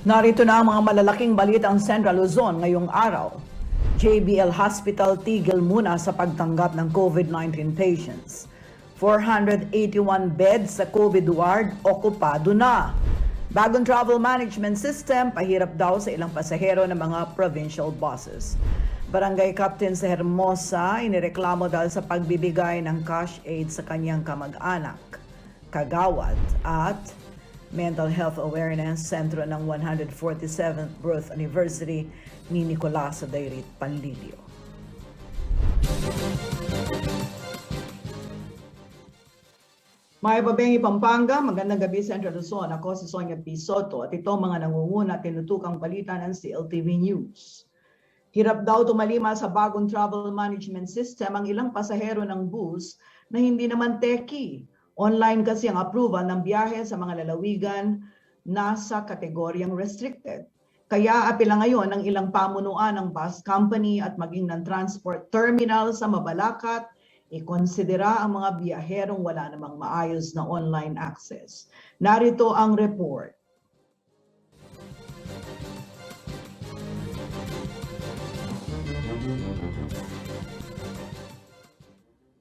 Narito na ang mga malalaking balitang Central Luzon ngayong araw. JBL Hospital tigil muna sa pagtanggap ng COVID-19 patients. 481 beds sa COVID ward okupado na. Bagong travel management system, pahirap daw sa ilang pasahero ng mga provincial buses. Barangay Captain sa Hermosa, inireklamo dahil sa pagbibigay ng cash aid sa kanyang kamag-anak, kagawad at Mental Health Awareness Sentro ng 147th birth anniversary ni Nicolas sa Dairit, Panlilio. Mga Babengi, Pampanga, magandang gabi Central Luzon. Ako si Sonia P. Soto at ito mga nangunguna tinutukang balita ng CLTV News. Hirap daw tumalima sa bagong travel management system ang ilang pasahero ng bus na hindi naman techie. Online kasi ang approval ng biyahe sa mga lalawigan nasa kategoryang restricted. Kaya apela ngayon ng ilang pamunuan ng bus company at maging ng transport terminal sa Mabalacat, ikonsidera ang mga biyaherong wala namang maayos na online access. Narito ang report.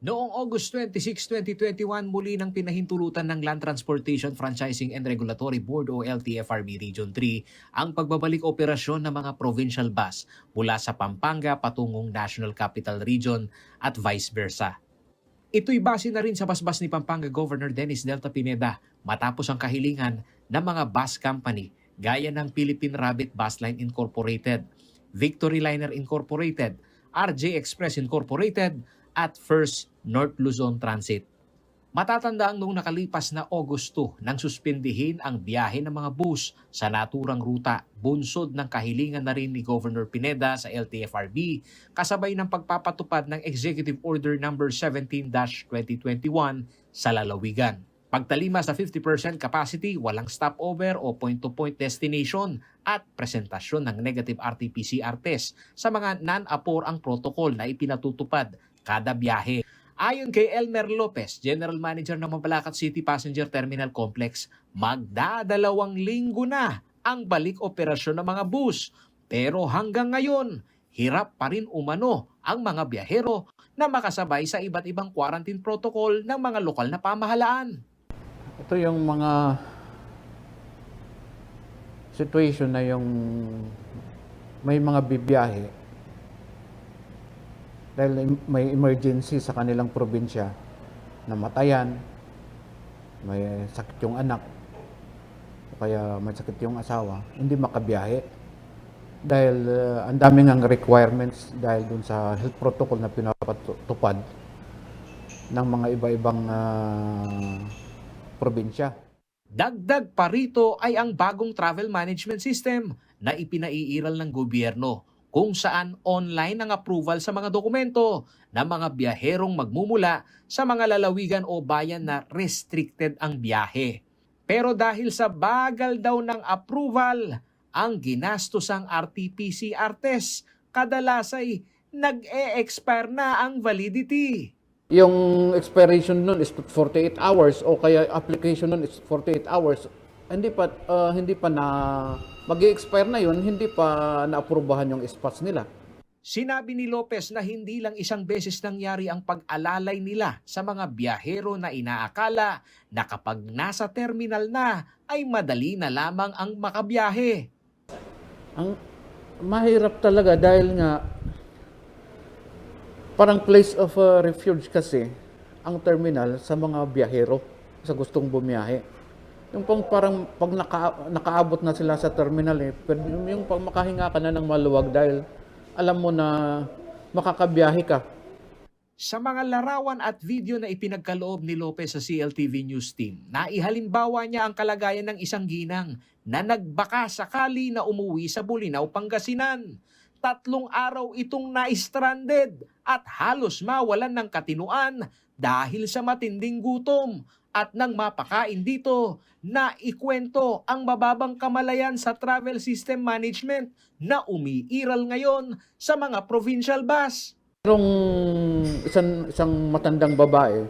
Noong August 26, 2021, muli nang pinahintulutan ng Land Transportation Franchising and Regulatory Board o LTFRB Region 3 ang pagbabalik operasyon ng mga provincial bus mula sa Pampanga patungong National Capital Region at vice versa. Ito'y base na rin sa basbas ni Pampanga Governor Dennis Delta Pineda matapos ang kahilingan ng mga bus company gaya ng Philippine Rabbit Bus Line Incorporated, Victory Liner Incorporated, RJ Express Incorporated, at First North Luzon Transit. Matatandaan noong nakalipas na Agosto nang suspindihin ang biyahe ng mga bus sa naturang ruta, bunsod ng kahilingan na rin ni Governor Pineda sa LTFRB kasabay ng pagpapatupad ng Executive Order No. 17-2021 sa lalawigan. Pagtalima sa 50% capacity, walang stopover o point-to-point destination at presentasyon ng negative RT-PCR test sa mga non-APOR ang protocol na ipinatutupad kada biyahe. Ayon kay Elmer Lopez, General Manager ng Mabalacat City Passenger Terminal Complex, magdadalawang linggo na ang balik operasyon ng mga bus. Pero hanggang ngayon, hirap pa rin umano ang mga biyahero na makasabay sa iba't ibang quarantine protocol ng mga lokal na pamahalaan. Ito yung mga situation na yung may mga bibiyahe dahil may emergency sa kanilang probinsya, namatayan, may sakit yung anak, o kaya may sakit yung asawa, hindi makabiyahe. Dahil ang daming ang requirements dahil dun sa health protocol na pinapatupad ng mga iba-ibang probinsya. Dagdag pa rito ay ang bagong travel management system na ipinaiiral ng gobyerno kung saan online ang approval sa mga dokumento ng mga biyaherong magmumula sa mga lalawigan o bayan na restricted ang biyahe. Pero dahil sa bagal daw ng approval, ang ginastosang RT-PCR test kadalas ay nag-e-expire na ang validity. Yung expiration nun is 48 hours o kaya application nun is 48 hours. Hindi pa na mag-i-expire na yun, hindi pa naaprubahan yung spots nila. Sinabi ni Lopez na hindi lang isang beses nangyari ang pag-alalay nila sa mga biyahero na inaakala na kapag nasa terminal na ay madali na lamang ang makabiyahe. Ang mahirap talaga dahil nga parang place of refuge kasi ang terminal sa mga biyahero sa gustong bumiyahe. Yung parang pag nakaabot na sila sa terminal yung pag makahinga ka na ng maluwag dahil alam mo na makakabiyahe ka. Sa mga larawan at video na ipinagkaloob ni Lopez sa CLTV News Team, naihalimbawa niya ang kalagayan ng isang ginang na nagbaka sakali na umuwi sa Bulinaw, Pangasinan. 3 araw itong na-stranded at halos mawalan ng katinuan dahil sa matinding gutom. At nang mapakain dito, naikwento ang mababang kamalayan sa travel system management na umiiral ngayon sa mga provincial bus. Merong isang matandang babae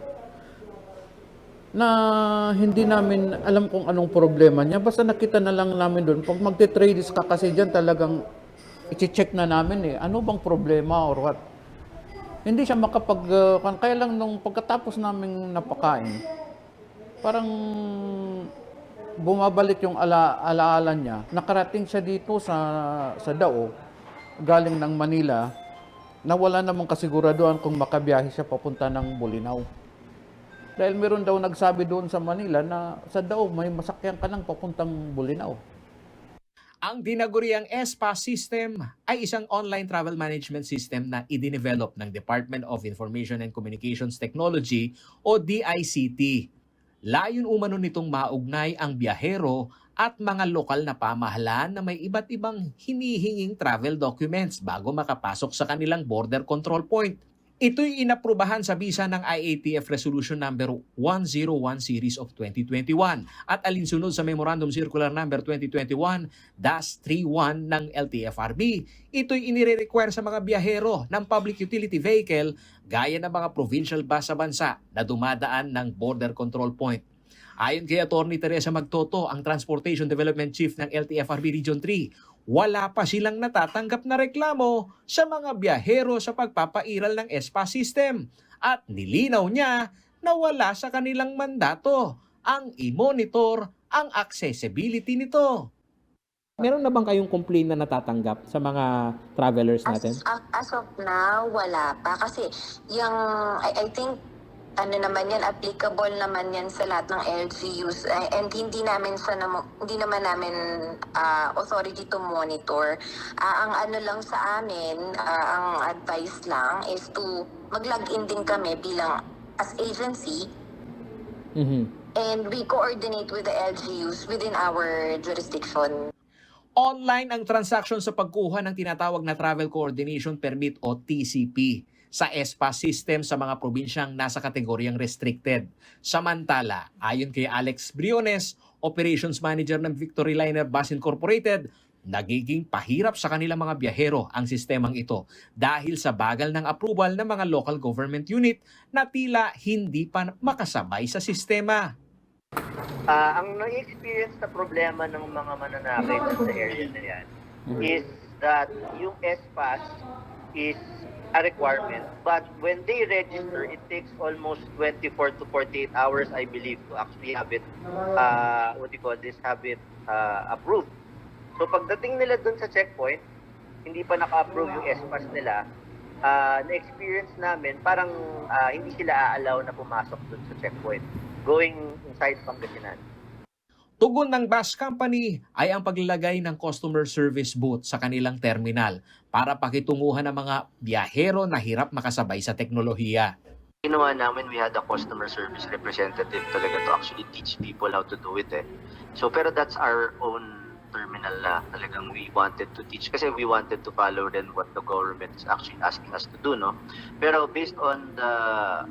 na hindi namin alam kung anong problema niya. Basta nakita na lang namin doon. Pag magte-trades ka kasi dyan talagang i-check na namin ano bang problema or what. Hindi siya kaya lang nung pagkatapos naming napakain, parang bumabalik yung alaala niya. Nakarating siya dito sa Dao, galing ng Manila, na wala namang kasiguraduhan kung makabiyahe siya papunta ng Bolinao. Dahil meron daw nagsabi doon sa Manila na sa Dao may masakyan ka lang papuntang Bolinao. Ang dinaguriang ESPA system ay isang online travel management system na idinevelop ng Department of Information and Communications Technology o DICT. Layon umano nitong maugnay ang biyahero at mga lokal na pamahalaan na may iba't ibang hinihinging travel documents bago makapasok sa kanilang border control point. Ito'y inaprubahan sa bisa ng IATF Resolution Number 101 Series of 2021 at alinsunod sa Memorandum Circular Number 2021-31 ng LTFRB. Ito'y inire-require sa mga biyahero ng public utility vehicle gaya ng mga provincial bus sa bansa na dumadaan ng border control point. Ayon kay Atty. Teresa Magtoto, ang Transportation Development Chief ng LTFRB Region 3, wala pa silang natatanggap na reklamo sa mga biyahero sa pagpapairal ng ESPA system at nilinaw niya na wala sa kanilang mandato ang i-monitor ang accessibility nito. Meron na bang kayong complaint na natatanggap sa mga travelers natin? As of now, wala pa. Kasi yung, I think, ano naman yan, applicable naman yan sa lahat ng LGUs. And hindi naman namin authority to monitor. Ang ano lang sa amin, ang advice lang is to mag-login din kami bilang as agency. And we coordinate with the LGUs within our jurisdiction. Online ang transaksyon sa pagkuha ng tinatawag na Travel Coordination Permit o TCP sa ESPA system sa mga probinsyang nasa kategoryang restricted. Samantala, ayon kay Alex Briones, Operations Manager ng Victory Liner Bus Incorporated, nagiging pahirap sa kanilang mga biyahero ang sistemang ito dahil sa bagal ng approval ng mga local government unit na tila hindi pa makasabay sa sistema. Ang na-experience na problema ng mga mananakit sa area na yan is that yung SPAS is a requirement, but when they register, it takes almost 24 to 48 hours, I believe, to actually have it, approved. So pagdating nila dun sa checkpoint, hindi pa naka-approve yung SPAS nila, na-experience namin, parang hindi sila aalaw na pumasok dun sa checkpoint, going inside Pangasinan. Tugon ng bus company ay ang paglalagay ng customer service booth sa kanilang terminal para pakitunguhan ng mga biyahero na hirap makasabay sa teknolohiya. Ginawa namin, we had a customer service representative talaga to actually teach people how to do it. So pero that's our own terminal na talagang we wanted to teach kasi we wanted to follow then what the government is actually asking us to do, no? Pero based on the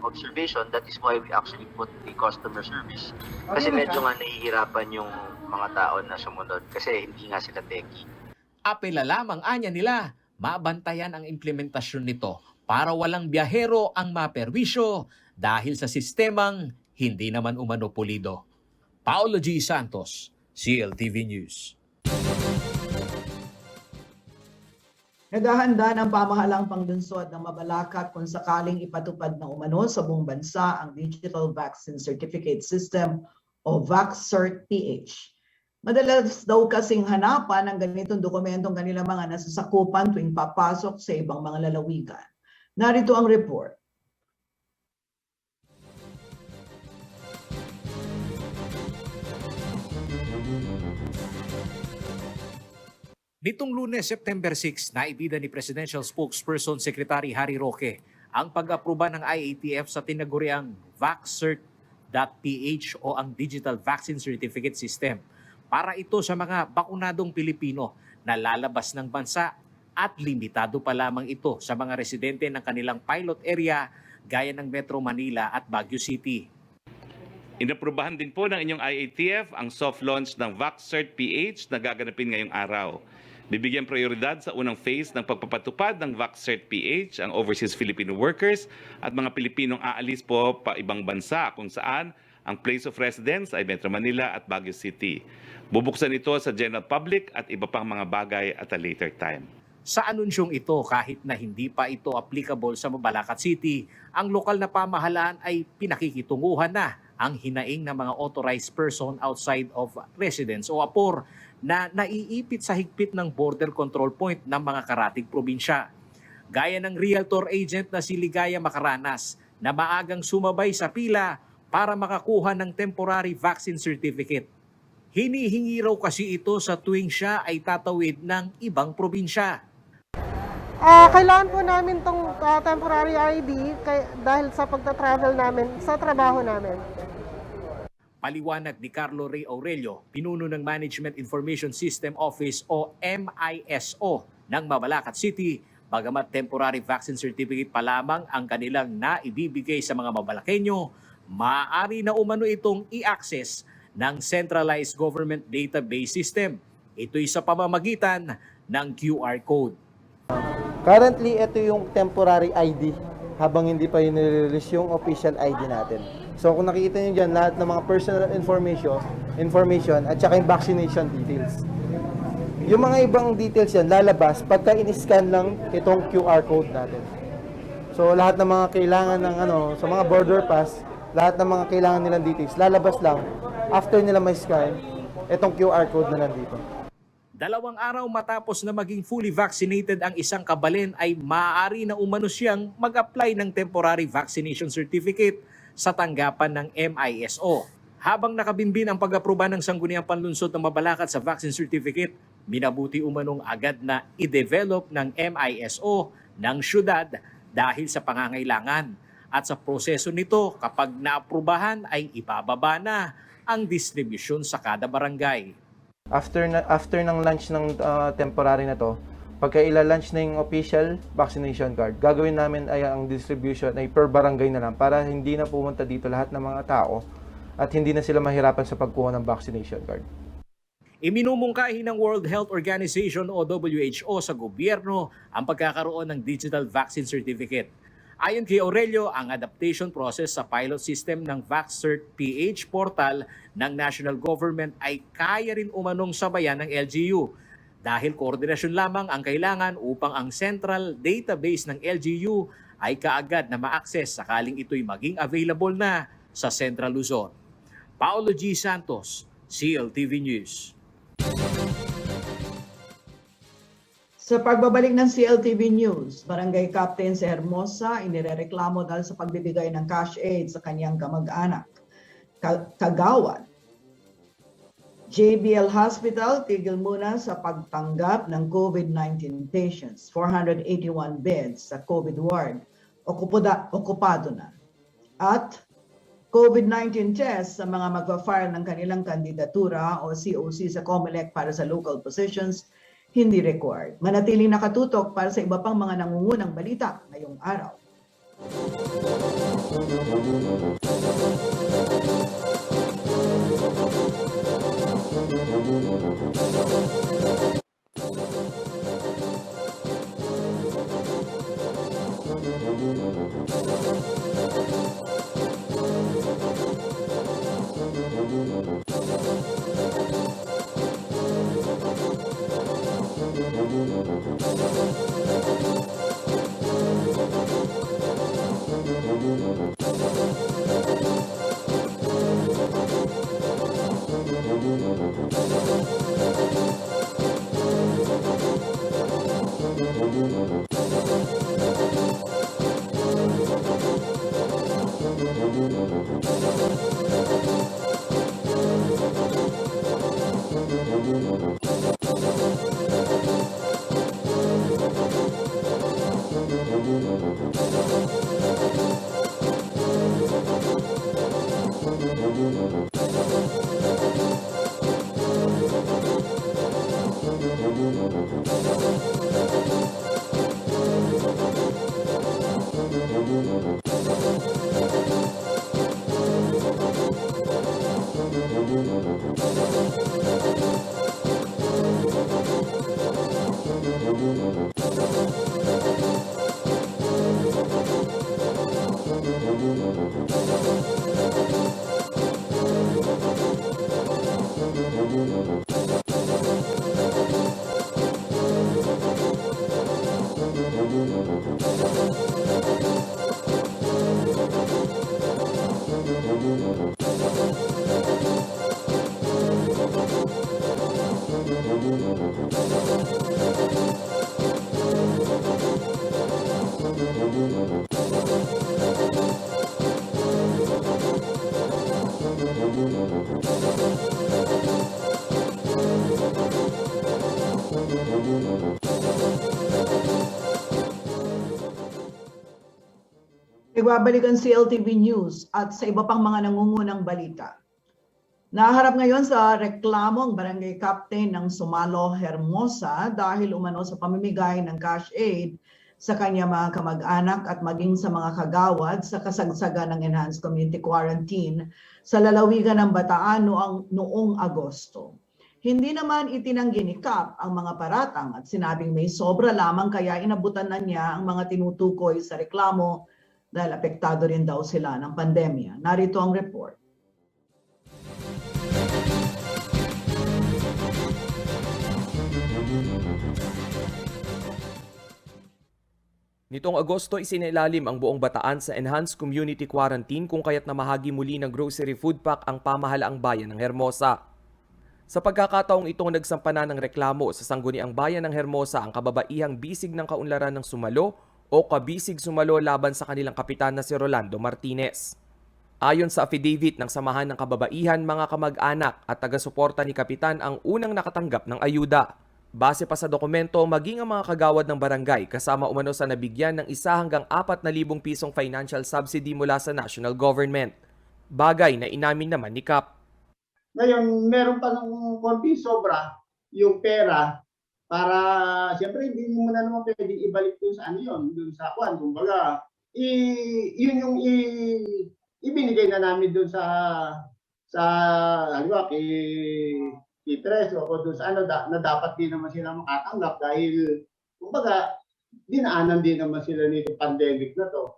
observation, that is why we actually put the customer service. Kasi medyo nga nahihirapan yung mga tao na sumunod kasi hindi nga sila techie. Apela lamang anya nila, mabantayan ang implementasyon nito para walang biyahero ang maperwisyo dahil sa sistemang hindi naman umano pulido. Paolo G. Santos, CLTV News. Naghahanda ng pamahalang panglunsod ng mabalakat kung sakaling ipatupad na umano sa buong bansa ang Digital Vaccine Certificate System o VaxCert-PH. Madalas daw kasing hanapan ng ganitong dokumentong kanilang mga nasasakupan tuwing papasok sa ibang mga lalawigan. Narito ang report. Nitong Lunes, September 6, naibida ni Presidential Spokesperson Secretary Harry Roque ang pag-aproba ng IATF sa tinaguriang VaxCert.ph o ang Digital Vaccine Certificate System para ito sa mga bakunadong Pilipino na lalabas ng bansa at limitado pa lamang ito sa mga residente ng kanilang pilot area gaya ng Metro Manila at Baguio City. Inaprubahan din po ng inyong IATF ang soft launch ng VaxCert-PH na gaganapin ngayong araw. Bibigyan prioridad sa unang phase ng pagpapatupad ng VaxCert-PH ang overseas Filipino workers at mga Pilipinong aalis po pa ibang bansa kung saan ang place of residence ay Metro Manila at Baguio City. Bubuksan ito sa general public at iba pang mga bagay at a later time. Sa anunsyong ito, kahit na hindi pa ito applicable sa Mabalacat City, ang lokal na pamahalaan ay pinakikitunguhan na ang hinaing ng mga authorized person outside of residence o APOR na naiipit sa higpit ng border control point ng mga karatig probinsya. Gaya ng realtor agent na si Ligaya Macaranas na maagang sumabay sa pila para makakuha ng temporary vaccine certificate. Hinihingi raw kasi ito sa tuwing siya ay tatawid ng ibang probinsya. Kailangan po namin tong temporary ID dahil sa pagta-travel namin, sa trabaho namin. Paliwanag ni Carlo Ray Aurelio, pinuno ng Management Information System Office o MISO ng Mabalacat City, bagamat temporary vaccine certificate pa lamang ang kanilang naibibigay sa mga Mabalakenyo, maaari na umano itong i-access ng Centralized Government Database System. Ito'y sa pamamagitan ng QR code. Currently, ito yung temporary ID habang hindi pa nire-release yung official ID natin. So kung nakikita nyo dyan, lahat ng mga personal information at saka yung vaccination details. Yung mga ibang details yan, lalabas pagka in-scan lang itong QR code natin. So lahat ng mga kailangan ng sa mga border pass, lahat ng mga kailangan nilang details, lalabas lang after nila ma-scan itong QR code na nandito. 2 araw matapos na maging fully vaccinated ang isang kabalin ay maaari na umano siyang mag-apply ng temporary vaccination certificate sa tanggapan ng MISO. Habang nakabimbin ang pag-aproba ng Sangguniang Panlunsod ng Mabalacat sa vaccine certificate, minabuti umanong agad na i-develop ng MISO ng syudad dahil sa pangangailangan. At sa proseso nito, kapag naaprubahan ay ibababa na ang distribusyon sa kada barangay. After ng launch ng temporary na to, pagka ila-launch na yung official vaccination card, gagawin namin ay ang distribution ay per barangay na lang para hindi na pumunta dito lahat ng mga tao at hindi na sila mahirapan sa pagkuha ng vaccination card. Iminumungkahi ng World Health Organization o WHO sa gobyerno ang pagkakaroon ng digital vaccine certificate. Ayon kay Aurelio, ang adaptation process sa pilot system ng VaxCert-PH portal ng national government ay kaya rin umanong sabayan ng LGU dahil koordinasyon lamang ang kailangan upang ang central database ng LGU ay kaagad na ma-access sakaling ito'y maging available na sa Central Luzon. Paolo G. Santos, CLTV News. Sa pagbabalik ng CLTV News, Barangay Captain sa Hermosa inirereklamo dahil sa pagbibigay ng cash aid sa kanyang kamag-anak. Kagawad, JBL Hospital tigil muna sa pagtanggap ng COVID-19 patients. 481 beds sa COVID ward, okupado na. At COVID-19 test sa mga magpa-file ng kanilang kandidatura o COC sa COMELEC para sa local positions, hindi required. Manatiling nakatutok para sa iba pang mga nangungunang balita ngayong araw. nagbabalik ang CLTV News at sa iba pang mga nangungunang balita. Naharap ngayon sa reklamo ang barangay captain ng Sumalo, Hermosa dahil umano sa pamimigay ng cash aid sa kanya mga kamag-anak at maging sa mga kagawad sa kasagsagan ng Enhanced Community Quarantine sa lalawigan ng Bataan noong Agosto. Hindi naman itinanggi ni Kap ang mga paratang at sinabing may sobra lamang kaya inabutan na niya ang mga tinutukoy sa reklamo dahil apektado rin daw sila ng pandemya. Narito ang report. Nitong Agosto, isinailalim ang buong Bataan sa Enhanced Community Quarantine kung kaya't namahagi muli ng grocery food pack ang pamahalaang bayan ng Hermosa. Sa pagkakataong itong nagsampana ng reklamo sa sangguniang bayan ng Hermosa ang kababaihang bisig ng kaunlaran ng Sumalo o Kabisig Sumalo laban sa kanilang kapitan na si Rolando Martinez. Ayon sa affidavit ng Samahan ng Kababaihan, mga kamag-anak at taga-suporta ni Kapitan ang unang nakatanggap ng ayuda. Base pa sa dokumento, maging ang mga kagawad ng barangay kasama umano sa nabigyan ng 1 hanggang 4,000 pisong financial subsidy mula sa national government. Bagay na inamin naman ni Kap. Ngayon, meron pa ng konti sobra yung pera para, siyempre, hindi mo na naman pwedeng ibalik dun sa ano yun, dun sa kwan. Kumbaga, yun yung ibinigay na namin dun sa halimbawa, kay Treso o dun sa ano, na dapat din naman sila makatanggap dahil, kumbaga, dinaanan din naman sila nito pandemic na to.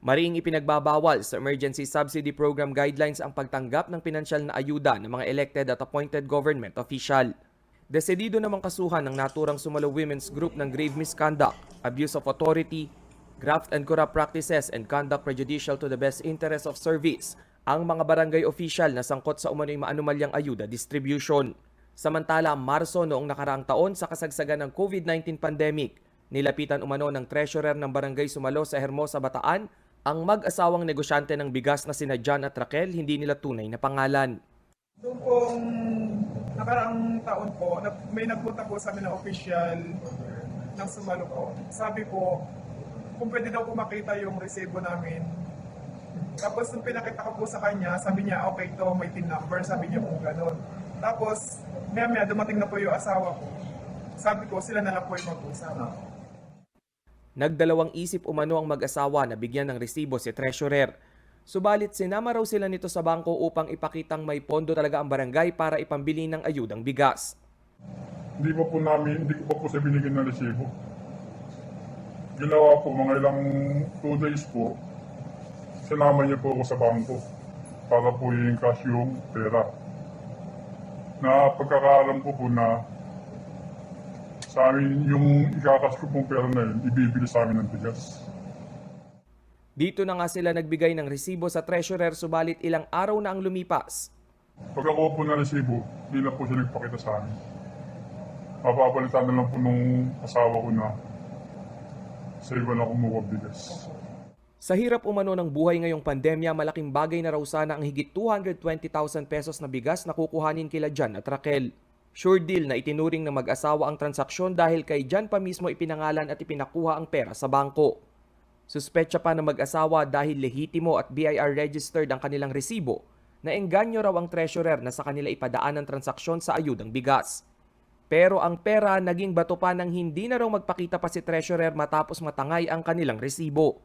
Mariing ipinagbabawal sa Emergency Subsidy Program Guidelines ang pagtanggap ng pinansyal na ayuda ng mga elected at appointed government official. Desidido namang kasuhan ng naturang Sumalo Women's Group ng grave misconduct, abuse of authority, graft and corrupt practices, and conduct prejudicial to the best interest of service ang mga barangay official na sangkot sa umano'y maanumalyang ayuda distribution. Samantala, Marso noong nakaraang taon sa kasagsagan ng COVID-19 pandemic, nilapitan umano ng treasurer ng barangay Sumalo sa Hermosa, Bataan ang mag-asawang negosyante ng bigas na sina John at Raquel, hindi nila tunay na pangalan. Doon pong nakaraang taon po, may nagpunta po sa amin na official ng Sumalo po. Sabi po, kung pwede daw po makita yung resibo namin. Tapos nung pinakita ko po sa kanya, sabi niya, okay to, may PIN number, sabi niya po gano'n. Tapos, maya dumating na po yung asawa ko. Sabi ko, sila na lang po yung mag-usap. Nagdalawang isip umano ang mag-asawa na bigyan ng resibo si treasurer. Subalit sinama raw sila nito sa bangko upang ipakitang may pondo talaga ang barangay para ipambili ng ayudang bigas. Hindi ko pa po siya binigyan ng resibo. Ginawa po mga ilang 2 days po, sinama niya po ako sa bangko para po yung cash yung pera. Na pagkakaalam ko po na sa amin, yung ikakas ko pong pera na yun, ibibili sa amin ng bigas. Dito na nga sila nagbigay ng resibo sa treasurer, subalit ilang araw na ang lumipas. Pag ako po na resibo, hindi na po siya nagpakita sa amin. Mapapalitan na lang po nung asawa ko na sa iba na kumuha bigas. Sa hirap umano ng buhay ngayong pandemya, malaking bagay na raw sana ang higit 220,000 pesos na bigas na kukuhanin kila John at Raquel. Sure deal na itinuring ng mag-asawa ang transaksyon dahil kay John pa mismo ipinangalan at ipinakuha ang pera sa bangko. Suspetsa pa ng mag-asawa dahil lehitimo at BIR registered ang kanilang resibo na engganyo raw ang treasurer na sa kanila ipadaan ang transaksyon sa ayudang bigas. Pero ang pera naging bato pa nang hindi na raw magpakita pa si treasurer matapos matangay ang kanilang resibo.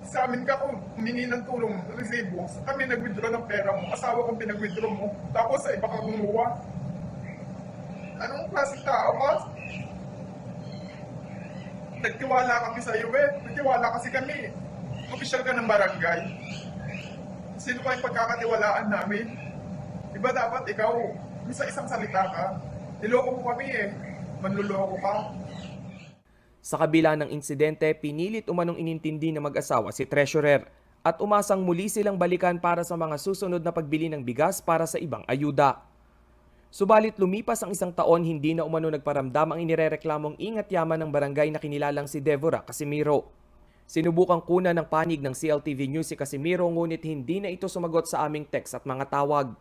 Sa amin ka kung humingi ng tulong, resibo, kami nag-withdraw ng pera mo, asawa kong pinag-withdraw mo, tapos sa iba ka kumuha. Anong klaseng tao ka? Nagtiwala kami sa iyo Nagtiwala kasi kami. Official ka ng barangay. Sino pa yung pagkakatiwalaan namin? Diba dapat ikaw, sa isang salita ka, niloko mo kami manluloko ka. Sa kabila ng insidente, pinilit umanong inintindi ng mag-asawa si treasurer at umasang muli silang balikan para sa mga susunod na pagbili ng bigas para sa ibang ayuda. Subalit lumipas ang 1 taon, hindi na umano nagparamdam ang inirereklamong ingat yaman ng barangay na kinilalang si Deborah Casimiro. Sinubukang kunan ng panig ng CLTV News si Casimiro ngunit hindi na ito sumagot sa aming text at mga tawag.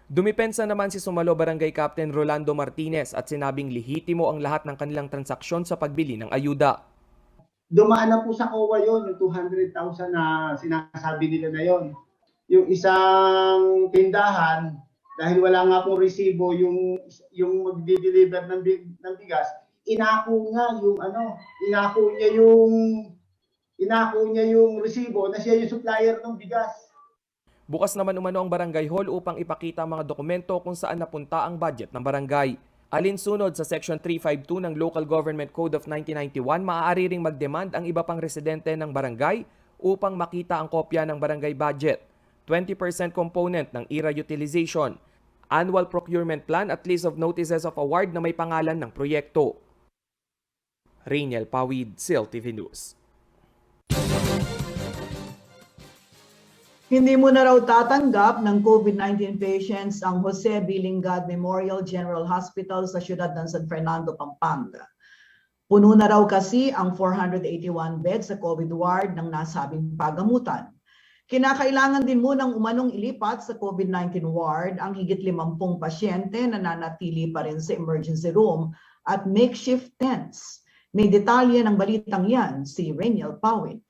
Dumipensa naman si Sumalo Barangay Captain Rolando Martinez at sinabing lehitimo ang lahat ng kanilang transaksyon sa pagbili ng ayuda. dumaan na po sa COA yon yung 200,000 na sinasabi nila na yon. Yung isang tindahan, dahil wala nga pong resibo yung magdi-deliver ng bigas, inako niya yung resibo na siya yung supplier ng bigas. Bukas naman umano ang barangay hall upang ipakita ang mga dokumento kung saan napunta ang budget ng barangay. Alinsunod sa Section 352 ng Local Government Code of 1991, maaari ring mag-demand ang iba pang residente ng barangay upang makita ang kopya ng barangay budget, 20% component ng IRA utilization, annual procurement plan at list of notices of award na may pangalan ng proyekto. Rainiel Pawid, CLTV News. Hindi mo na raw tatanggap ng COVID-19 patients ang Jose B. Lingad Memorial General Hospital sa siyudad ng San Fernando, Pampanga. Puno na raw kasi ang 481 beds sa COVID ward ng nasabing pagamutan. Kinakailangan din munang umanong ilipat sa COVID-19 ward ang higit 50 pasyente na nanatili pa rin sa emergency room at makeshift tents. May detalye ng balitang yan si Rainiel Pawid.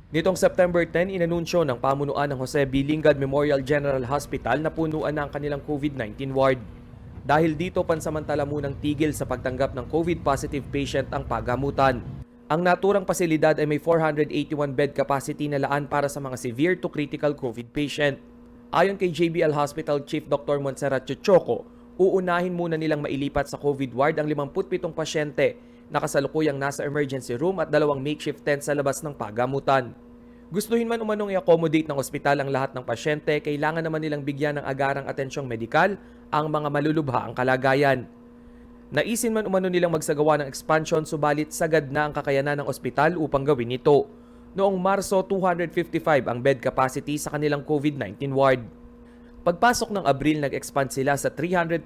Nitong September 10, inanunsyo ng pamunuan ng Jose B. Lingad Memorial General Hospital na punuan na ang kanilang COVID-19 ward. Dahil dito, pansamantala munang tigil sa pagtanggap ng COVID-positive patient ang pagamutan. Ang naturang pasilidad ay may 481 bed capacity na laan para sa mga severe to critical COVID patient. Ayon kay JBL Hospital Chief Dr. Montserrat Chuchoco, uunahin muna nilang mailipat sa COVID ward ang 57 pasyente na kasalukuyang nasa emergency room at 2 makeshift tent sa labas ng pagamutan. Gustuhin man umanong i-accommodate ng ospital ang lahat ng pasyente, kailangan naman nilang bigyan ng agarang atensyong medikal ang mga malulubha ang kalagayan. Naisin man umano nilang magsagawa ng expansion, subalit sagad na ang kakayanan ng ospital upang gawin ito. Noong Marso, 255 ang bed capacity sa kanilang COVID-19 ward. Pagpasok ng Abril, nag-expand sila sa 327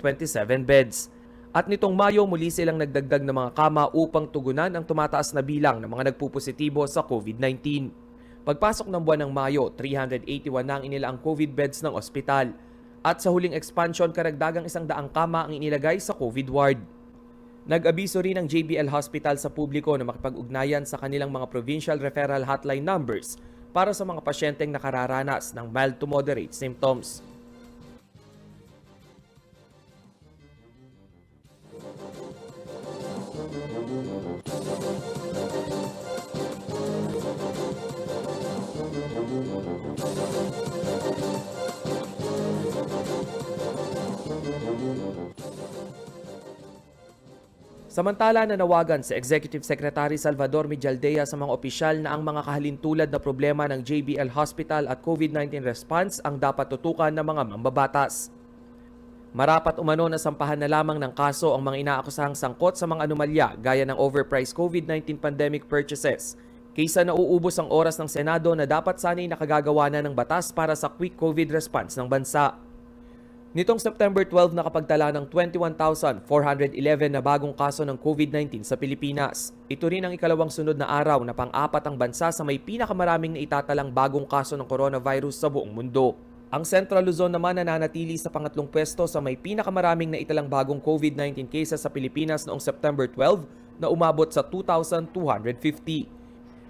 beds. At nitong Mayo, muli silang nagdagdag ng mga kama upang tugunan ang tumataas na bilang ng mga nagpupositibo sa COVID-19. Pagpasok ng buwan ng Mayo, 381 na ang inilaang COVID beds ng ospital. At sa huling expansion, karagdagang 100 kama ang inilagay sa COVID ward. Nag-abiso rin ang JBL Hospital sa publiko na makipag-ugnayan sa kanilang mga provincial referral hotline numbers para sa mga pasyenteng nakararanas ng mild to moderate symptoms. Samantala, nanawagan si Executive Secretary Salvador Mijaldea sa mga opisyal na ang mga kahalintulad na problema ng JBL Hospital at COVID-19 response ang dapat tutukan ng mga mambabatas. Marapat umano na sampahan na lamang ng kaso ang mga inaakusahang sangkot sa mga anomalya gaya ng overpriced COVID-19 pandemic purchases, kaysa nauubos ang oras ng Senado na dapat sana'y nakagagawa na ng batas para sa quick COVID response ng bansa. Nitong September 12, nakapagtala ng 21,411 na bagong kaso ng COVID-19 sa Pilipinas. Ito rin ang ikalawang sunod na araw na pang-apat ang bansa sa may pinakamaraming naitatalang bagong kaso ng coronavirus sa buong mundo. Ang Central Luzon naman nananatili sa pangatlong pwesto sa may pinakamaraming naitalang bagong COVID-19 cases sa Pilipinas noong September 12 na umabot sa 2,250.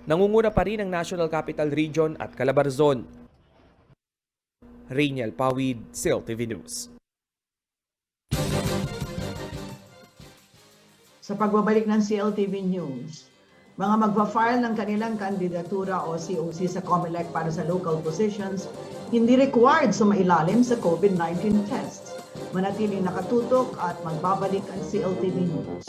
Nangunguna pa rin ang National Capital Region at Calabarzon. Rainiel Pawid, CLTV News. Sa pagbabalik ng CLTV News, mga magpa-file ng kanilang kandidatura o COC sa COMELEC para sa local positions, hindi required sumailalim sa COVID-19 tests. Manatiling nakatutok at magbabalik ang CLTV News.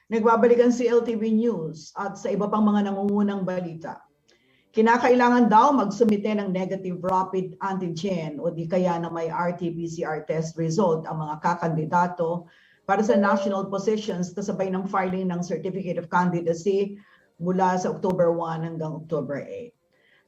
Nagbabalik ang CLTV News at sa iba pang mga nangungunang balita. Kinakailangan daw magsumite ng negative rapid antigen o di kaya na may RT-PCR test result ang mga kakandidato para sa national positions kasabay ng filing ng Certificate of Candidacy mula sa October 1 hanggang October 8.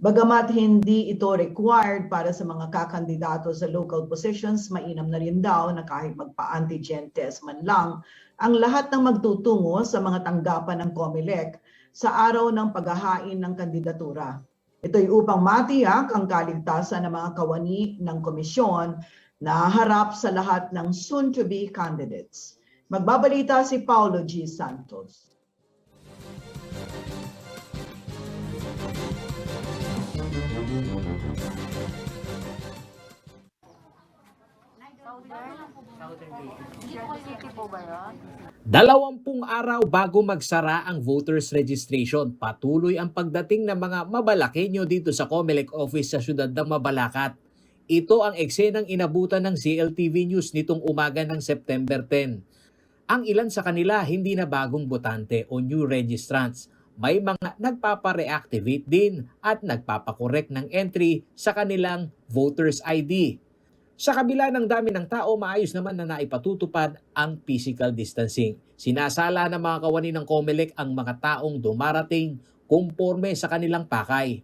Bagamat hindi ito required para sa mga kakandidato sa local positions, mainam na rin daw na kahit magpa-antigen test man lang ang lahat ng magtutungo sa mga tanggapan ng COMELEC sa araw ng paghahain ng kandidatura. Ito'y upang matiyak ang kaligtasan ng mga kawani ng komisyon na harap sa lahat ng soon-to-be candidates. Magbabalita si Paulo G. Santos. Dalawampung araw bago magsara ang voters registration, patuloy ang pagdating ng mga Mabalakenyo dito sa COMELEC office sa siyudad ng Mabalacat. Ito ang eksenang inabutan ng CLTV News nitong umaga ng September 10. Ang ilan sa kanila hindi na bagong botante o new registrants. May mga nagpapa-reactivate din at nagpapakorek ng entry sa kanilang voters ID. Sa kabila ng dami ng tao, maayos naman na naipatutupad ang physical distancing. Sinasala ng mga kawani ng COMELEC ang mga taong dumarating kumporme sa kanilang pakay.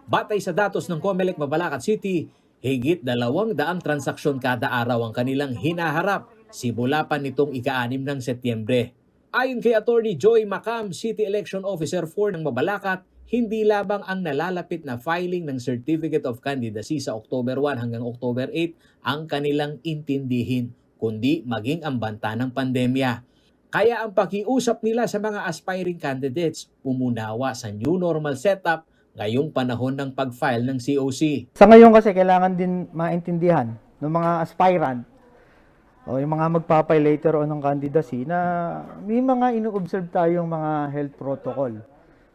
Batay sa datos ng COMELEC Mabalacat City, higit 200 transaksyon kada araw ang kanilang hinaharap simula pa nitong ika-6 ng Setyembre. Ayon kay Attorney Joy Macam, City Election Officer 4 ng Mabalacat, hindi labang ang nalalapit na filing ng Certificate of Candidacy sa October 1 hanggang October 8 ang kanilang intindihin, kundi maging ang banta ng pandemya. Kaya ang pakiusap nila sa mga aspiring candidates, umunawa sa new normal setup ngayong panahon ng pag-file ng COC. Sa ngayon kasi kailangan din maintindihan ng mga aspirant o yung mga magpapay later on ng candidacy na may mga ino-observe tayong mga health protocol.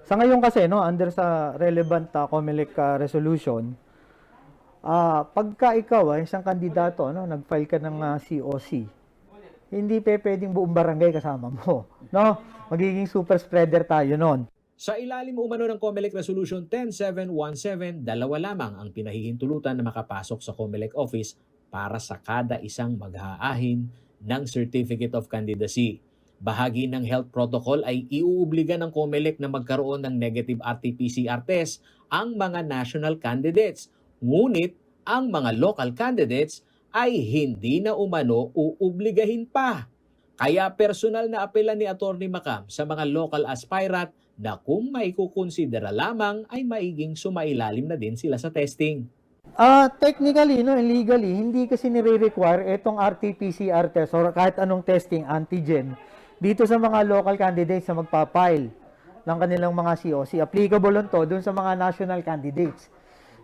Sa ngayon kasi, no, under sa relevant COMELEC resolution, pagka ikaw isang kandidato, no, nag-file ka ng COC, hindi pwedeng buong barangay kasama mo. No? Magiging super spreader tayo noon. Sa ilalim umano ng COMELEC Resolution 10717, 2 lamang ang pinahihintulutan na makapasok sa COMELEC office para sa kada isang maghaahin ng Certificate of Candidacy. Bahagi ng health protocol ay iuobliga ng COMELEC na magkaroon ng negative RT-PCR test ang mga national candidates. Ngunit ang mga local candidates ay hindi na umano uubligahin pa. Kaya personal na apela ni Atty. Macam sa mga local aspirant na kung maikukonsidera lamang ay maiging sumailalim na din sila sa testing. Technically, no, legally, hindi kasi nire-require itong RT-PCR test or kahit anong testing antigen dito sa mga local candidates na magpapile ng kanilang mga COC. Applicable lang to dun sa mga national candidates.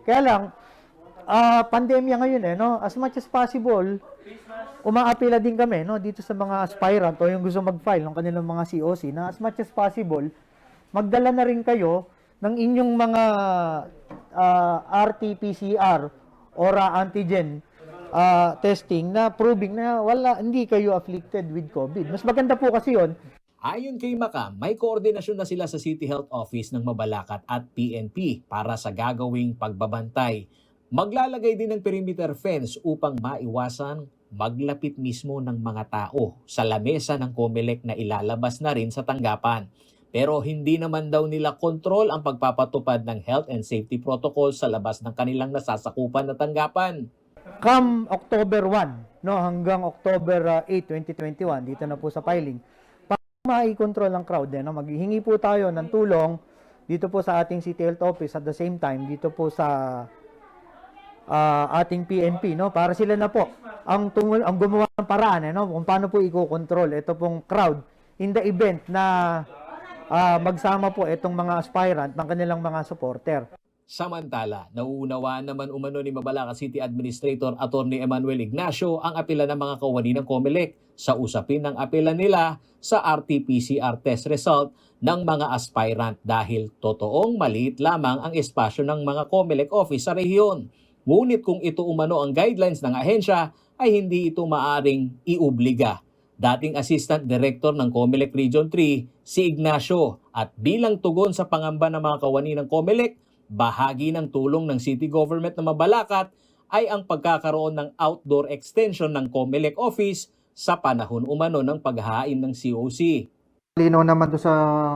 Kaya lang, pandemya ngayon no, as much as possible, umaapila din kami no, dito sa mga aspirant o yung gusto mag-file ng kanilang mga COC na as much as possible, magdala na rin kayo ng inyong mga RT-PCR or antigen testing na proving na hindi kayo afflicted with COVID. Mas maganda po kasi yon. Ayon kay Macam, may koordinasyon na sila sa City Health Office ng Mabalacat at PNP para sa gagawing pagbabantay. Maglalagay din ng perimeter fence upang maiwasan maglapit mismo ng mga tao sa lamesa ng COMELEC na ilalabas na rin sa tanggapan. Pero hindi naman daw nila kontrol ang pagpapatupad ng health and safety protocols sa labas ng kanilang nasasakupan na tanggapan. Come October 1 no, hanggang October 8, 2021, dito na po sa filing, para ma-control ang crowd no, maghihingi po tayo ng tulong dito po sa ating City Health Office at the same time dito po sa ating PNP no, para sila na po ang gumawa ng paraan no, kung paano po i-control ito pong crowd in the event na magsama po itong mga aspirant ng kanilang mga supporter. Samantala, nauunawaan naman umano ni Mabalacat City Administrator Atty. Emmanuel Ignacio ang apela ng mga kawani ng COMELEC sa usapin ng apela nila sa RT-PCR test result ng mga aspirant dahil totoong maliit lamang ang espasyo ng mga COMELEC office sa rehiyon. Ngunit kung ito umano ang guidelines ng ahensya ay hindi ito maaring iubliga. Dating Assistant Director ng COMELEC Region 3, si Ignacio, at bilang tugon sa pangamba ng mga kawani ng COMELEC, bahagi ng tulong ng City Government na Mabalacat ay ang pagkakaroon ng outdoor extension ng COMELEC office sa panahon umano ng paghahain ng COC. Lino naman doon sa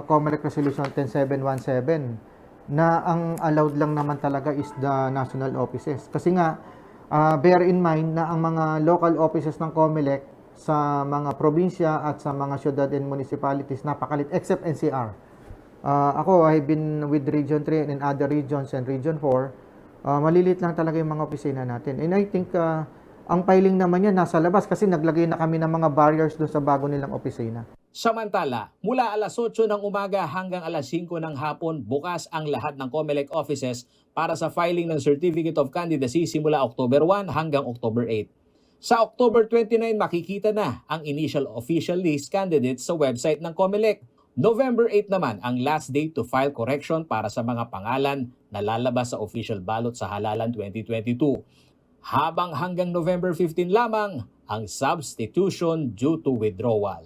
COMELEC Resolution 10717 na ang allowed lang naman talaga is the national offices. Kasi nga, bear in mind na ang mga local offices ng COMELEC sa mga probinsya at sa mga syudad and municipalities napakalit except NCR. Ako, I've been with Region 3 and in other regions and Region 4. Malilit lang talaga yung mga opisina natin. And I think ang filing naman yan nasa labas kasi naglagay na kami ng mga barriers doon sa bago nilang opisina. Samantala, mula alas 8 ng umaga hanggang alas 5 ng hapon, bukas ang lahat ng COMELEC offices para sa filing ng Certificate of Candidacy simula October 1 hanggang October 8. Sa October 29, makikita na ang initial official list candidates sa website ng COMELEC. November 8 naman ang last date to file correction para sa mga pangalan na lalabas sa official ballot sa halalan 2022. Habang hanggang November 15 lamang ang substitution due to withdrawal.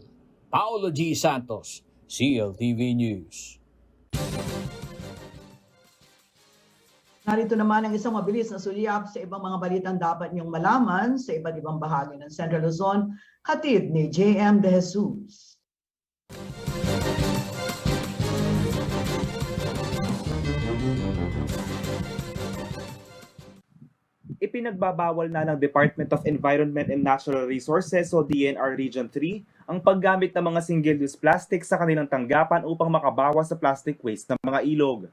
Paolo G. Santos, CLTV News. Narito naman ang isang mabilis na sulyap sa ibang mga balitang dapat niyong malaman sa iba't ibang bahagi ng Central Luzon, hatid ni JM De Jesus. Ipinagbabawal na ng Department of Environment and Natural Resources o DNR Region 3 ang paggamit ng mga single-use plastic sa kanilang tanggapan upang makabawas sa plastic waste ng mga ilog.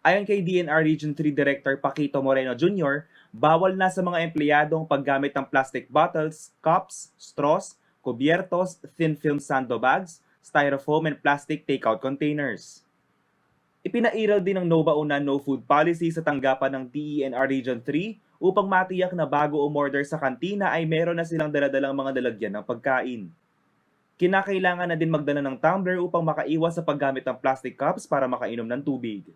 Ayon kay DNR Region 3 Director Paquito Moreno Jr., bawal na sa mga empleyado ang paggamit ng plastic bottles, cups, straws, kubyertos, thin film sandbags, styrofoam and plastic takeout containers. Ipinairal din ng NOVA una no food policy sa tanggapan ng DENR Region 3 upang matiyak na bago umorder sa kantina ay meron na silang daladalang mga lalagyan ng pagkain. Kinakailangan na din magdala ng tumbler upang makaiwas sa paggamit ng plastic cups para makainom ng tubig.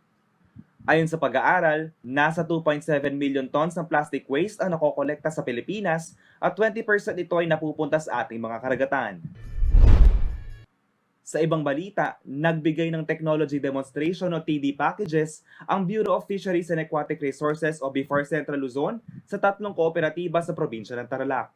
Ayon sa pag-aaral, nasa 2.7 million tons ng plastic waste ang nakokolekta sa Pilipinas at 20% ito ay napupunta sa ating mga karagatan. Sa ibang balita, nagbigay ng Technology Demonstration o TD packages ang Bureau of Fisheries and Aquatic Resources o BIFAR Central Luzon sa 3 kooperatiba sa probinsya ng Tarlac.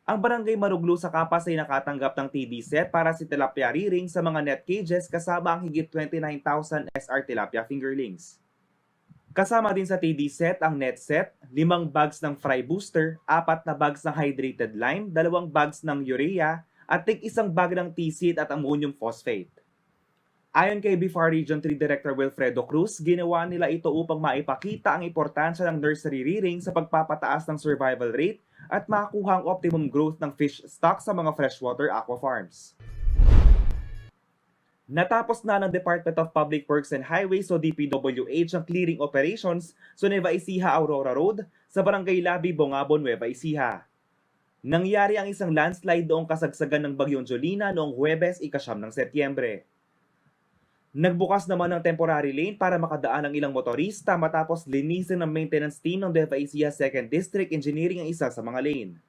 Ang barangay Maruglu sa Kapas ay nakatanggap ng TD set para si tilapia rearing sa mga net cages kasama ang higit 29,000 SR tilapia fingerlings. Kasama din sa TD set ang net set, 5 bags ng fry booster, 4 na bags ng hydrated lime, 2 bags ng urea, at tig-1 bag ng TCID at ammonium phosphate. Ayon kay BIFAR Region 3 Director Wilfredo Cruz, ginawa nila ito upang maipakita ang importansya ng nursery rearing sa pagpapataas ng survival rate at makuha ang optimum growth ng fish stock sa mga freshwater aqua farms. Natapos na ng Department of Public Works and Highways o DPWH ang clearing operations sa Nueva Ecija Aurora Road sa Barangay Labi, Bongabon, Nueva Ecija. Nangyari ang isang landslide noong kasagsagan ng Bagyong Jolina noong Huwebes, 9 ng Setyembre. Nagbukas naman ng temporary lane para makadaan ang ilang motorista matapos linisin ng maintenance team ng Nueva Ecija 2nd District Engineering ang isa sa mga lane.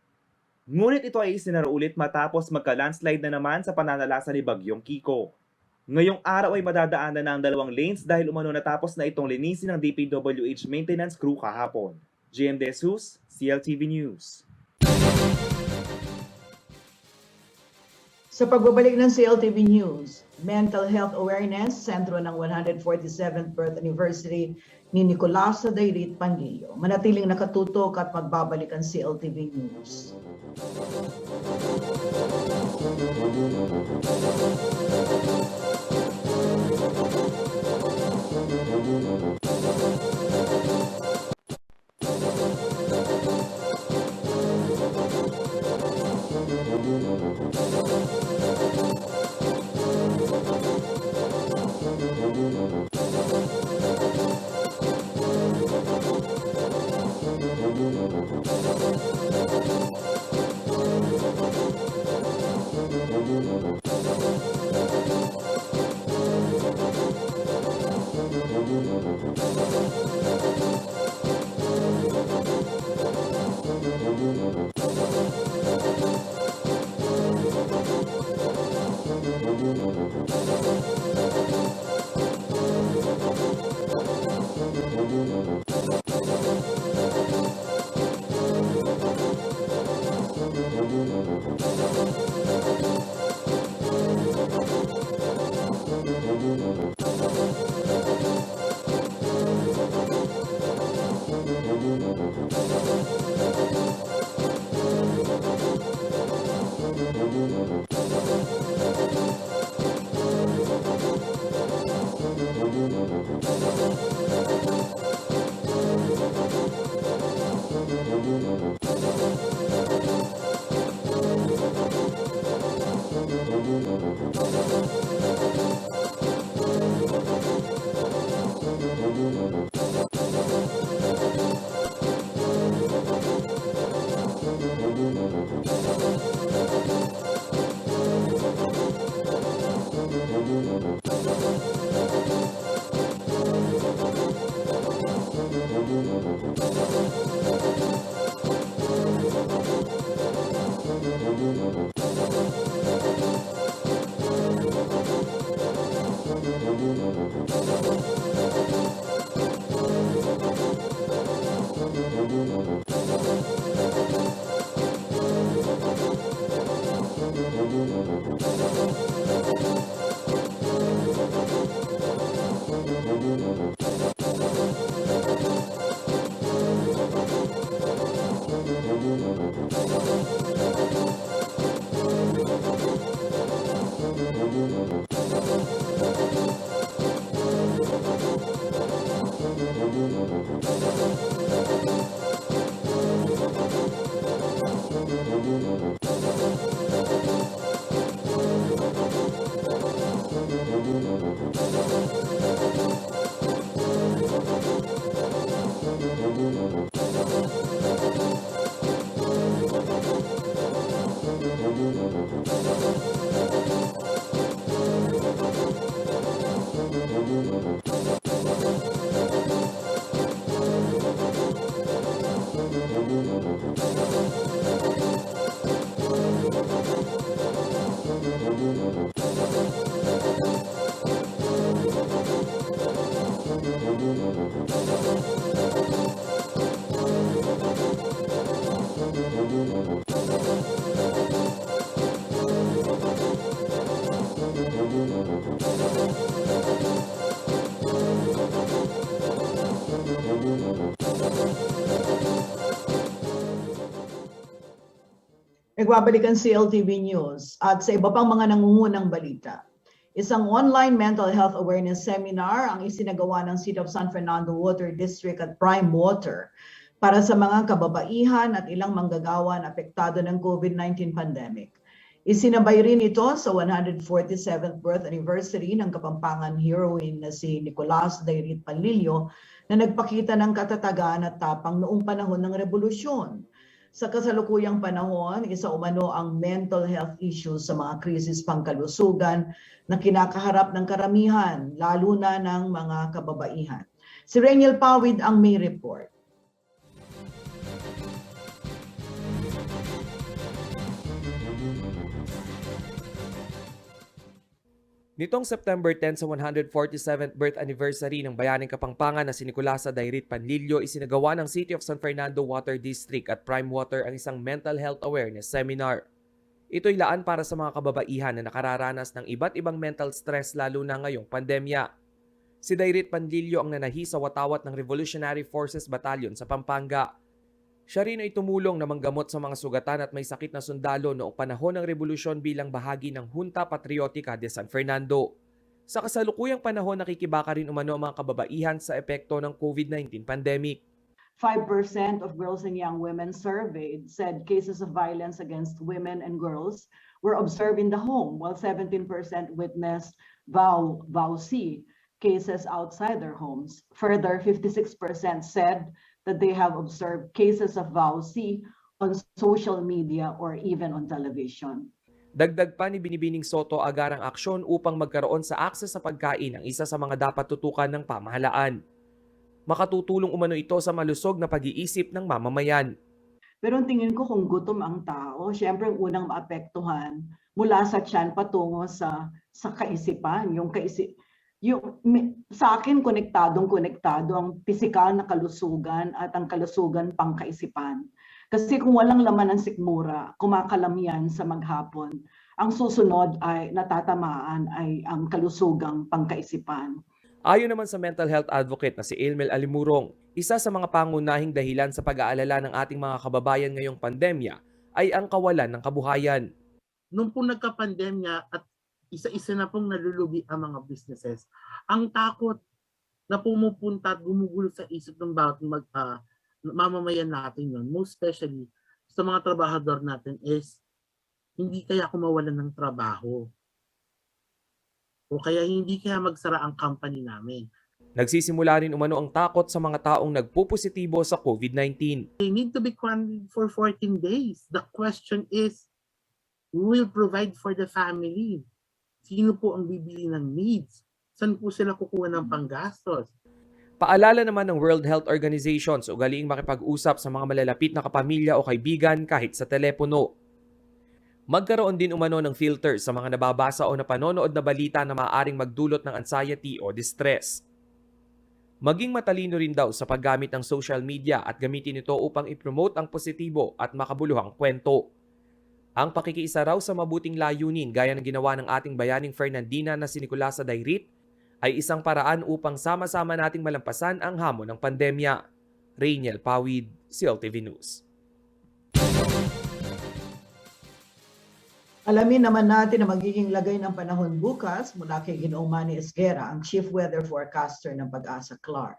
Ngunit ito ay isinara ulit matapos magka-landslide na naman sa pananalasa ni Bagyong Kiko. Ngayong araw ay madadaanan na ang 2 lanes dahil umano natapos na itong linisin ng DPWH maintenance crew kahapon. JM De Jesus, CLTV News. Sa pagbabalik ng CLTV News, Mental Health Awareness, sentro ng 147th birth anniversary ni Nicolas Dairit Panlillo. Manatiling nakatutok at magbabalik ang CLTV News. Nagbabalikan si LTV News at sa iba pang mga nangungunang balita. Isang online mental health awareness seminar ang isinagawa ng City of San Fernando Water District at Prime Water para sa mga kababaihan at ilang manggagawa na apektado ng COVID-19 pandemic. Isinabay rin ito sa 147th birth anniversary ng Kapampangan heroine na si Nicolas Dairit Panlilio na nagpakita ng katatagan at tapang noong panahon ng revolusyon. Sa kasalukuyang panahon, isa umano ang mental health issues sa mga krisis pangkalusugan na kinakaharap ng karamihan, lalo na ng mga kababaihan. Si Reniel Pawid ang may report. Nitong September 10 sa 147th birth anniversary ng Bayaning Kapampangan na si Nicolas Dairit Panlilio, isinagawa ng City of San Fernando Water District at Prime Water ang isang mental health awareness seminar. Ito'y laan para sa mga kababaihan na nakararanas ng iba't ibang mental stress lalo na ngayong pandemya. Si Dairit Panlilio ang nanahi sa watawat ng Revolutionary Forces Battalion sa Pampanga. Siya rin ay tumulong na manggamot sa mga sugatan at may sakit na sundalo noong panahon ng revolusyon bilang bahagi ng Junta Patriotica de San Fernando. Sa kasalukuyang panahon, nakikibaka rin umano ang mga kababaihan sa epekto ng COVID-19 pandemic. 5% of girls and young women surveyed said cases of violence against women and girls were observed in the home, while 17% witnessed VAUC cases outside their homes. Further, 56% said that they have observed cases of VAUC on social media or even on television. Dagdag pa ni Binibining Soto agarang aksyon upang magkaroon sa akses sa pagkain ang isa sa mga dapat tutukan ng pamahalaan. Makatutulong umano ito sa malusog na pag-iisip ng mamamayan. Pero ang tingin ko kung gutom ang tao, syempre ang unang maapektuhan mula sa tiyan patungo sa kaisipan, sa akin konektado ang pisikal na kalusugan at ang kalusugan pangkaisipan. Kasi kung walang laman ng sikmura, kumakalam yan sa maghapon. Ang susunod ay natatamaan ay ang kalusugang pangkaisipan. Ayon naman sa mental health advocate na si Elmel Alimurong, isa sa mga pangunahing dahilan sa pag-aalala ng ating mga kababayan ngayong pandemya ay ang kawalan ng kabuhayan. Nung po nagka-pandemya at isa-isa na pong nalulugi ang mga businesses, ang takot na pumupunta at gumugulo sa isip ng bawat mamamayan natin yun, most especially sa mga trabahador natin is, hindi kaya ako mawalan ng trabaho. O kaya hindi kaya magsara ang company namin. Nagsisimula rin umano ang takot sa mga taong nagpupositibo sa COVID-19. They need to be quarantined for 14 days. The question is, who will provide for the family? Sino po ang bibili ng needs? Saan po sila kukuha ng panggastos? Paalala naman ng World Health Organization sa ugaliing makipag-usap sa mga malalapit na kapamilya o kaibigan kahit sa telepono. Magkaroon din umano ng filter sa mga nababasa o napanonood na balita na maaaring magdulot ng anxiety o distress. Maging matalino rin daw sa paggamit ng social media at gamitin ito upang i-promote ang positibo at makabuluhang kwento. Ang pakikiisa raw sa mabuting layunin gaya ng ginawa ng ating bayaning Fernandina na si Nicolas Dairit ay isang paraan upang sama-sama nating malampasan ang hamon ng pandemya. Reniel Pawid, CLTV News. Alamin naman natin ang magiging lagay ng panahon bukas mula kay Ginoong Manny Esguera, ang Chief Weather Forecaster ng Pag-asa Clark.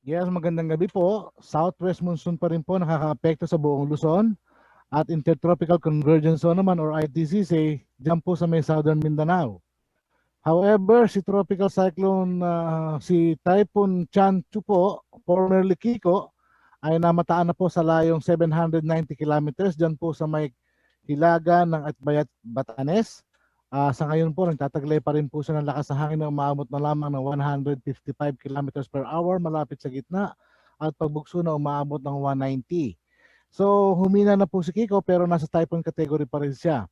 Yes, magandang gabi po. Southwest monsoon pa rin po nakakaapekto sa buong Luzon at Intertropical Convergence Zone naman or ITCZ dyan po sa may Southern Mindanao. However, si Tropical Cyclone, si Typhoon Chanchu po, formerly Kiko, ay namataan na po sa layong 790 kilometers dyan po sa may hilaga ng Atbayat, Batanes. Sa ngayon po, nagtataglay pa rin po siya ng lakas ng hangin na umaabot na lamang ng 155 km per hour malapit sa gitna at pagbugso na umaabot ng 190. So, humina na po si Kiko pero nasa typhoon category pa rin siya.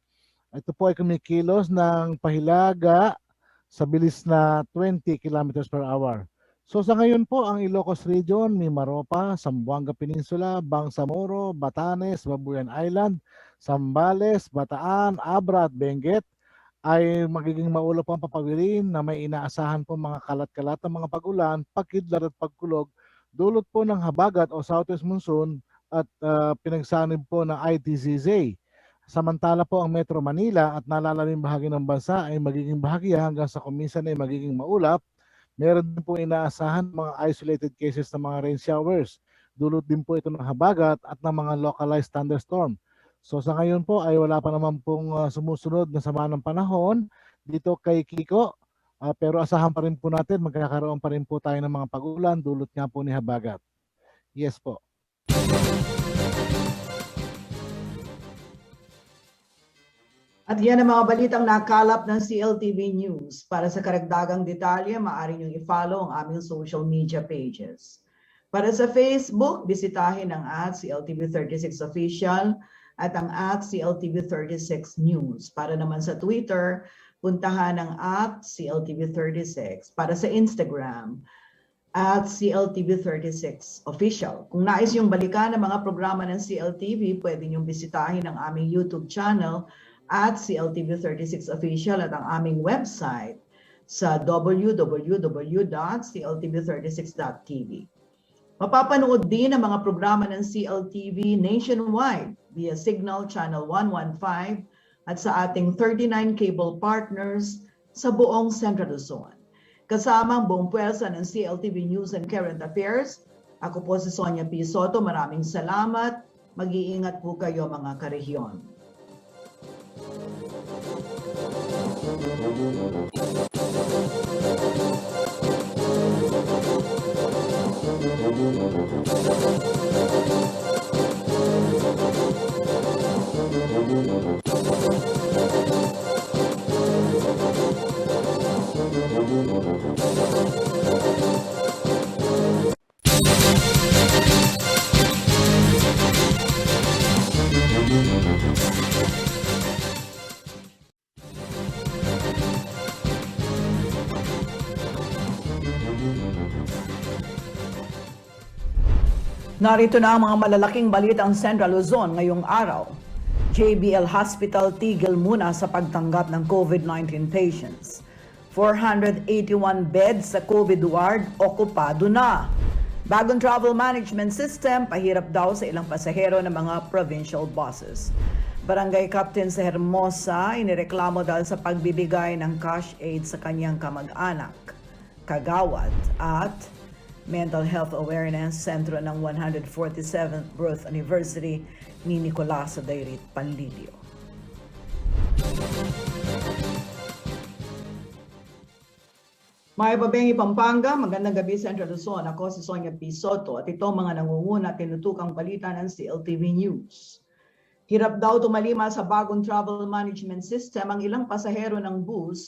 Ito po ay kumikilos ng pahilaga sa bilis na 20 km per hour. So sa ngayon po, ang Ilocos Region, Mimaropa, Zamboanga Peninsula, Bangsamoro, Batanes, Babuyan Island, Zambales, Bataan, Abra at Benguet ay magiging maulap ang papawilin na may inaasahan po mga kalat-kalat ng mga pagulan, pagkidlat at pagkulog, dulot po ng habagat o southwest monsoon at pinagsanib po ng ITCZ. Samantala po ang Metro Manila at nalalalim bahagi ng bansa ay magiging bahagya hanggang sa kuminsan ay magiging maulap. Meron din po inaasahan mga isolated cases ng mga rain showers. Dulot din po ito ng habagat at ng mga localized thunderstorm. So sa ngayon po ay wala pa naman pong sumusunod na sama ng panahon dito kay Kiko. Pero asahan pa rin po natin, magkakaroon pa rin po tayo ng mga pagulan dulot nga po ni habagat. Yes po. At yan ang mga balitang nakalap ng CLTV News. Para sa karagdagang detalye, maaari niyong i-follow ang aming social media pages. Para sa Facebook, bisitahin ang @CLTV36 Official at ang @CLTV36 News. Para naman sa Twitter, puntahan ang @CLTV36. Para sa Instagram, @CLTV36 Official. Kung nais yung balikan ng mga programa ng CLTV, pwede niyong bisitahin ang aming YouTube channel @CLTV36 Official at ang aming website sa www.cltv36.tv. Mapapanood din ang mga programa ng CLTV nationwide via Signal Channel 115 at sa ating 39 cable partners sa buong Central Luzon. Kasama ang buong puwersa ng CLTV News and Current Affairs, ako po si Sonia P. Soto. Maraming salamat. Mag-iingat po kayo mga karehiyon. Narito na ang mga malalaking balitang Central Luzon ngayong araw. JBL Hospital tigil muna sa pagtanggap ng COVID-19 patients. 481 beds sa COVID ward okupado na. Bagong travel management system, pahirap daw sa ilang pasahero ng mga provincial buses. Barangay Captain sa Hermosa, inireklamo dahil sa pagbibigay ng cash aid sa kanyang kamag-anak, kagawad at Mental Health Awareness Sentro ng 147th birth anniversary ni Nicolas Dairit Panlilio. Maya Babengi, Pampanga, magandang gabi Central Luzon. Ako si Sonia P. Soto at ito mga nangunguna tinutukang balita ng CLTV News. Hirap daw tumalima sa bagong travel management system ang ilang pasahero ng bus